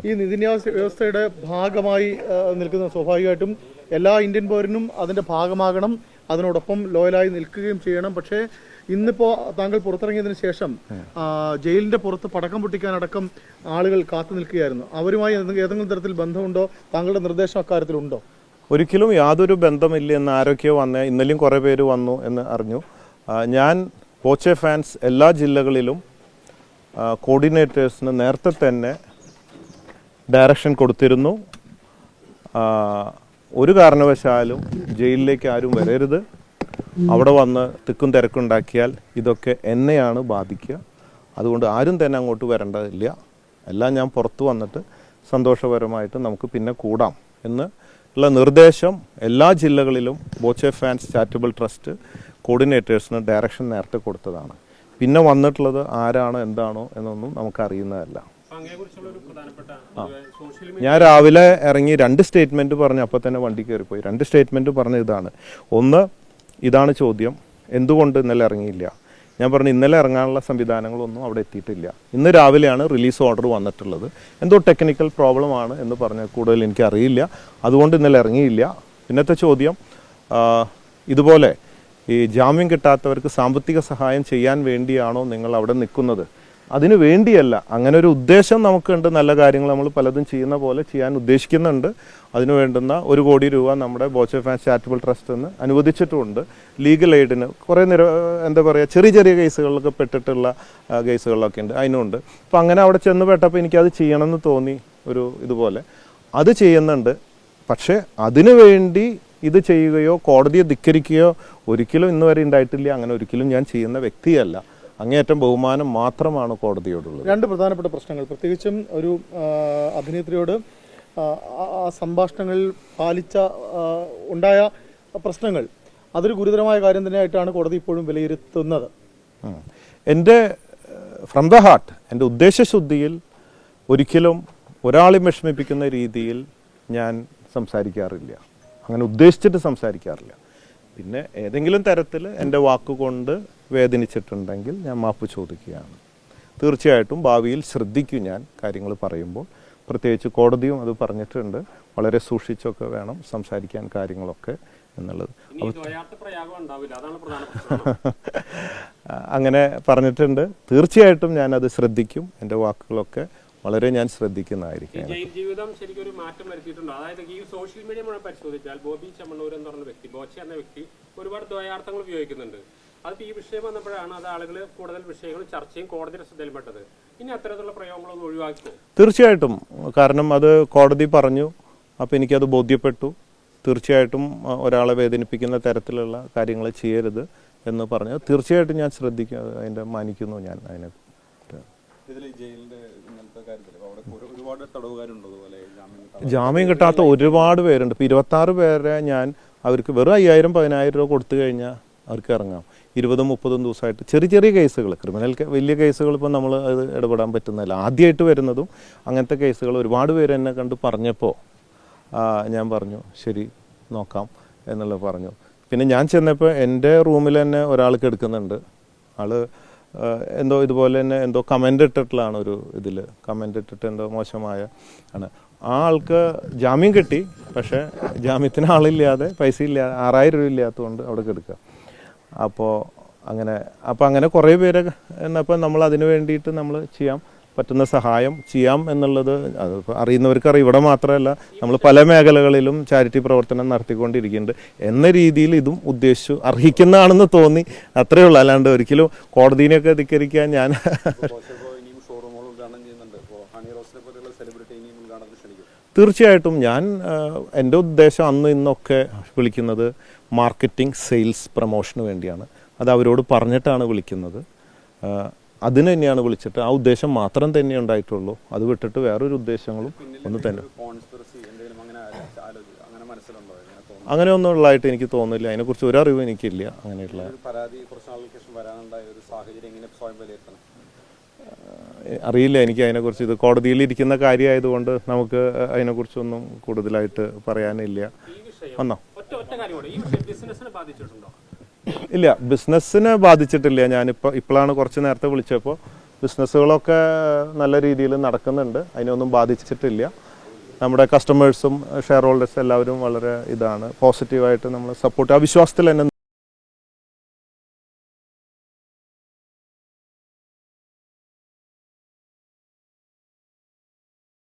ഈ നീതിന്യായ വ്യവസ്ഥയുടെ ഭാഗമായി നിൽക്കുന്ന സ്വാഭാവികമായിട്ടും എല്ലാ ഇന്ത്യൻ പൗരനും അതിൻ്റെ ഭാഗമാകണം, അതിനോടൊപ്പം ലോയലായി നിൽക്കുകയും ചെയ്യണം. പക്ഷേ ഇന്നിപ്പോൾ താങ്കൾ പുറത്തിറങ്ങിയതിന് ശേഷം ജയിലിൻ്റെ പുറത്ത് പടക്കം പൊട്ടിക്കാനടക്കം ആളുകൾ കാത്തു നിൽക്കുകയായിരുന്നു. അവരുമായി ഏതെങ്കിലും തരത്തിൽ ബന്ധമുണ്ടോ? താങ്കളുടെ നിർദ്ദേശം അക്കാര്യത്തിലുണ്ടോ? ഒരിക്കലും യാതൊരു ബന്ധമില്ല എന്ന് ആരൊക്കെയോ വന്ന് ഇന്നലെയും കുറേ പേര് വന്നു എന്ന് അറിഞ്ഞു. ഞാൻ ബോച്ചെ ഫാൻസ് എല്ലാ ജില്ലകളിലും കോർഡിനേറ്റേഴ്സിന് നേരത്തെ തന്നെ ഡയറക്ഷൻ കൊടുത്തിരുന്നു. ഒരു കാരണവശാലും ജയിലിലേക്ക് ആരും വരരുത്, അവിടെ വന്ന് തിക്കും തിരക്കുണ്ടാക്കിയാൽ ഇതൊക്കെ എന്നെയാണ് ബാധിക്കുക. അതുകൊണ്ട് ആരും തന്നെ അങ്ങോട്ട് വരേണ്ടതില്ല, എല്ലാം ഞാൻ പുറത്തു വന്നിട്ട് സന്തോഷപരമായിട്ട് നമുക്ക് പിന്നെ കൂടാം എന്ന് ഉള്ള നിർദ്ദേശം എല്ലാ ജില്ലകളിലും ബോച്ചെ ഫാൻസ് ചാരിറ്റബിൾ ട്രസ്റ്റ് കോർഡിനേറ്റേഴ്സിന് ഡയറക്ഷൻ നേരത്തെ കൊടുത്തതാണ്. പിന്നെ വന്നിട്ടുള്ളത് ആരാണോ എന്താണോ എന്നൊന്നും നമുക്കറിയുന്നതല്ല. ഞാൻ രാവിലെ ഇറങ്ങി 2 സ്റ്റേറ്റ്മെൻറ്റ് പറഞ്ഞ് അപ്പം തന്നെ വണ്ടി കയറിപ്പോയി. 2 സ്റ്റേറ്റ്മെൻറ്റ് പറഞ്ഞ ഇതാണ്. ഒന്ന്, ഇതാണ് ചോദ്യം, എന്തുകൊണ്ട് ഇന്നലെ ഇറങ്ങിയില്ല? ഞാൻ പറഞ്ഞു ഇന്നലെ ഇറങ്ങാനുള്ള സംവിധാനങ്ങളൊന്നും അവിടെ എത്തിയിട്ടില്ല. ഇന്ന് രാവിലെയാണ് റിലീസ് ഓർഡർ വന്നിട്ടുള്ളത്. എന്തോ ടെക്നിക്കൽ പ്രോബ്ലം ആണ് എന്ന് പറഞ്ഞാൽ കൂടുതൽ എനിക്കറിയില്ല, അതുകൊണ്ട് ഇന്നലെ ഇറങ്ങിയില്ല. പിന്നത്തെ ചോദ്യം, ഇതുപോലെ ഈ ജാമ്യം കിട്ടാത്തവർക്ക് സാമ്പത്തിക സഹായം ചെയ്യാൻ വേണ്ടിയാണോ നിങ്ങൾ അവിടെ നിൽക്കുന്നത്? അതിനു വേണ്ടിയല്ല, അങ്ങനെ ഒരു ഉദ്ദേശം നമുക്കുണ്ട്. നല്ല കാര്യങ്ങൾ നമ്മൾ പലതും ചെയ്യുന്ന പോലെ ചെയ്യാൻ ഉദ്ദേശിക്കുന്നുണ്ട്. അതിനു വേണ്ടുന്ന 1 കോടി രൂപ നമ്മുടെ ബോച്ചെ ഫാൻസ് ചാരിറ്റബിൾ ട്രസ്റ്റ് അനുവദിച്ചിട്ടുമുണ്ട്. ലീഗൽ എയ്ഡിന് കുറേ എന്താ പറയുക, ചെറിയ ചെറിയ കേസുകളിലൊക്കെ പെട്ടിട്ടുള്ള കേസുകളിലൊക്കെ ഉണ്ട്, അതിനുണ്ട്. അപ്പോൾ അങ്ങനെ അവിടെ ചെന്ന് പെട്ടപ്പോൾ എനിക്കത് ചെയ്യണമെന്ന് തോന്നി. ഇതുപോലെ അത് ചെയ്യുന്നുണ്ട്. പക്ഷേ അതിനു വേണ്ടി ഇത് ചെയ്യുകയോ കോടതിയെ ധിക്കരിക്കുകയോ ഒരിക്കലും ഇന്ന് വരെ ഉണ്ടായിട്ടില്ല. അങ്ങനെ ഒരിക്കലും ഞാൻ ചെയ്യുന്ന വ്യക്തിയല്ല. അങ്ങേയറ്റം ബഹുമാനം മാത്രമാണ് കോടതിയോടുള്ളത്. 2 പ്രധാനപ്പെട്ട പ്രശ്നങ്ങൾ, പ്രത്യേകിച്ചും ഒരു അഭിനേത്രിയോട് സംഭാഷണങ്ങളിൽ ഉണ്ടായ പ്രശ്നങ്ങൾ, അതൊരു ഗുരുതരമായ കാര്യം തന്നെയായിട്ടാണ് കോടതി ഇപ്പോഴും വിലയിരുത്തുന്നത്. എൻ്റെ ഫ്രം ദ ഹാർട്ട്, എൻ്റെ ഉദ്ദേശശുദ്ധിയിൽ ഒരിക്കലും ഒരാളെയും വിഷമിപ്പിക്കുന്ന രീതിയിൽ ഞാൻ സംസാരിക്കാറില്ല, അങ്ങനെ ഉദ്ദേശിച്ചിട്ട് സംസാരിക്കാറില്ല. പിന്നെ ഏതെങ്കിലും തരത്തിൽ എൻ്റെ വാക്കുകൊണ്ട് വേദനിച്ചിട്ടുണ്ടെങ്കിൽ ഞാൻ മാപ്പ് ചോദിക്കുകയാണ്. തീർച്ചയായിട്ടും ഭാവിയിൽ ശ്രദ്ധിക്കും ഞാൻ കാര്യങ്ങൾ പറയുമ്പോൾ. പ്രത്യേകിച്ച് കോടതിയും അത് പറഞ്ഞിട്ടുണ്ട്, വളരെ സൂക്ഷിച്ചൊക്കെ വേണം സംസാരിക്കാൻ കാര്യങ്ങളൊക്കെ എന്നുള്ളത്. അങ്ങനെ പറഞ്ഞിട്ടുണ്ട്. തീർച്ചയായിട്ടും ഞാനത് ശ്രദ്ധിക്കും. എൻ്റെ വാക്കുകളൊക്കെ വളരെ ഞാൻ ശ്രദ്ധിക്കുന്നതായിരിക്കും. ജീവിതം ശരിക്കും ഒരു മാറ്റം വരുത്തിയിട്ടുണ്ട്. അതായത് ഈ സോഷ്യൽ മീഡിയ മുഴുവൻ പരിശോധിച്ചാൽ ബോബി ചെമ്മണ്ണൂർ എന്ന് പറഞ്ഞ വ്യക്തി, ബോച്ചെ എന്ന വ്യക്തി ഒരുപാട് ദ്വയാർത്ഥങ്ങൾ ഉപയോഗിക്കുന്നുണ്ട്. അതിപ്പോൾ ഈ വിഷയം വന്നപ്പോഴാണ് അത് ആളുകൾ കൂടുതൽ വിഷയങ്ങൾ ചർച്ചയും കോടതിയുടെ ശ്രദ്ധയിൽപ്പെട്ടത്. ഇനി അത്തരത്തിലുള്ള പ്രയോഗങ്ങളൊന്നും ഒഴിവാക്കുമോ? തീർച്ചയായിട്ടും, കാരണം അത് കോടതി പറഞ്ഞു, അപ്പോൾ എനിക്കത് ബോധ്യപ്പെട്ടു. തീർച്ചയായിട്ടും ഒരാളെ വേദനിപ്പിക്കുന്ന തരത്തിലുള്ള കാര്യങ്ങൾ ചെയ്യരുത് എന്ന് പറഞ്ഞു. തീർച്ചയായിട്ടും ഞാൻ ശ്രദ്ധിക്കും, അതിൻ്റെ മാനിക്കുന്നു ഞാൻ അതിനെ. ജാമ്യം കിട്ടാത്ത ഒരുപാട് പേരുണ്ട്. ഇപ്പോൾ 26 പേരെ ഞാൻ അവർക്ക് വെറും 5000-10000 രൂപ കൊടുത്തു കഴിഞ്ഞാൽ അവർക്ക് ഇറങ്ങാം. 20-30 ദിവസമായിട്ട് ചെറിയ ചെറിയ കേസുകൾ, ക്രിമിനൽ വലിയ കേസുകൾ ഇപ്പോൾ നമ്മൾ അത് ഇടപെടാൻ പറ്റുന്നില്ല. ആദ്യമായിട്ട് വരുന്നതും അങ്ങനത്തെ കേസുകൾ ഒരുപാട് പേര് എന്നെ കണ്ട് പറഞ്ഞപ്പോൾ ഞാൻ പറഞ്ഞു ശരി നോക്കാം എന്നുള്ളത് പറഞ്ഞു. പിന്നെ ഞാൻ ചെന്നപ്പോൾ എൻ്റെ റൂമിൽ തന്നെ ഒരാൾക്ക് എടുക്കുന്നുണ്ട്. ആള് എന്തോ ഇതുപോലെ തന്നെ എന്തോ കമൻ്റ് ഇട്ടിട്ടുള്ളതാണ്, ഒരു ഇതിൽ കമൻ്റ് ഇട്ടിട്ട് എന്തോ മോശമായ ആണ്. ആ ആൾക്ക് ജാമ്യം കിട്ടി, പക്ഷേ ജാമ്യത്തിന് ആളില്ലാതെ, പൈസ ഇല്ലാതെ, 6000 രൂപ ഇല്ലാത്തതുകൊണ്ട് അവിടെ കിടക്കുക. അപ്പോൾ അങ്ങനെ കുറേ പേര് എന്നപ്പോൾ നമ്മൾ അതിന് വേണ്ടിയിട്ട് നമ്മൾ ചെയ്യാം പറ്റുന്ന സഹായം ചെയ്യാം എന്നുള്ളത് അത് അറിയുന്നവർക്കറിയാം. ഇവിടെ മാത്രമല്ല, നമ്മൾ പല മേഖലകളിലും ചാരിറ്റി പ്രവർത്തനം നടത്തിക്കൊണ്ടിരിക്കുന്നുണ്ട് എന്ന രീതിയിൽ ഇതും ഉദ്ദേശിച്ചു അർഹിക്കുന്നതാണെന്ന് തോന്നി, അത്രയേ ഉള്ളൂ. അല്ലാണ്ട് ഒരിക്കലും കോടതിനെയൊക്കെ ധിക്കരിക്കാൻ ഞാൻ തീർച്ചയായിട്ടും എൻ്റെ ഉദ്ദേശം അന്ന് ഇന്നൊക്കെ വിളിക്കുന്നത് മാർക്കറ്റിംഗ്, സെയിൽസ്, പ്രൊമോഷന് വേണ്ടിയാണ്. അത് അവരോട് പറഞ്ഞിട്ടാണ് വിളിക്കുന്നത്. അതിന് തന്നെയാണ് വിളിച്ചിട്ട്, ആ ഉദ്ദേശം മാത്രം തന്നെ ഉണ്ടായിട്ടുള്ളൂ. അത് വിട്ടിട്ട് വേറൊരു ഉദ്ദേശങ്ങളും ഒന്നും തന്നെ അങ്ങനെയൊന്നും ഉള്ളതായിട്ട് എനിക്ക് തോന്നുന്നില്ല. അതിനെക്കുറിച്ച് ഒരു അറിവും എനിക്കില്ല. അങ്ങനെയുള്ള അറിയില്ല എനിക്ക് അതിനെക്കുറിച്ച്. ഇത് കോടതിയിൽ ഇരിക്കുന്ന കാര്യമായതുകൊണ്ട് നമുക്ക് അതിനെക്കുറിച്ചൊന്നും കൂടുതലായിട്ട് പറയാനില്ല. വന്നോ? ഇല്ല, ബിസിനസ്സിനെ ബാധിച്ചിട്ടില്ല. ഇപ്പോഴാണ് കുറച്ച് നേരത്തെ വിളിച്ചപ്പോൾ ബിസിനസ്സുകളൊക്കെ നല്ല രീതിയിൽ നടക്കുന്നുണ്ട്, അതിനൊന്നും ബാധിച്ചിട്ടില്ല. നമ്മുടെ കസ്റ്റമേഴ്സും ഷെയർ ഹോൾഡേഴ്സും എല്ലാവരും വളരെ പോസിറ്റീവായിട്ട് നമ്മൾ സപ്പോർട്ട്, ആ വിശ്വാസത്തിൽ തന്നെ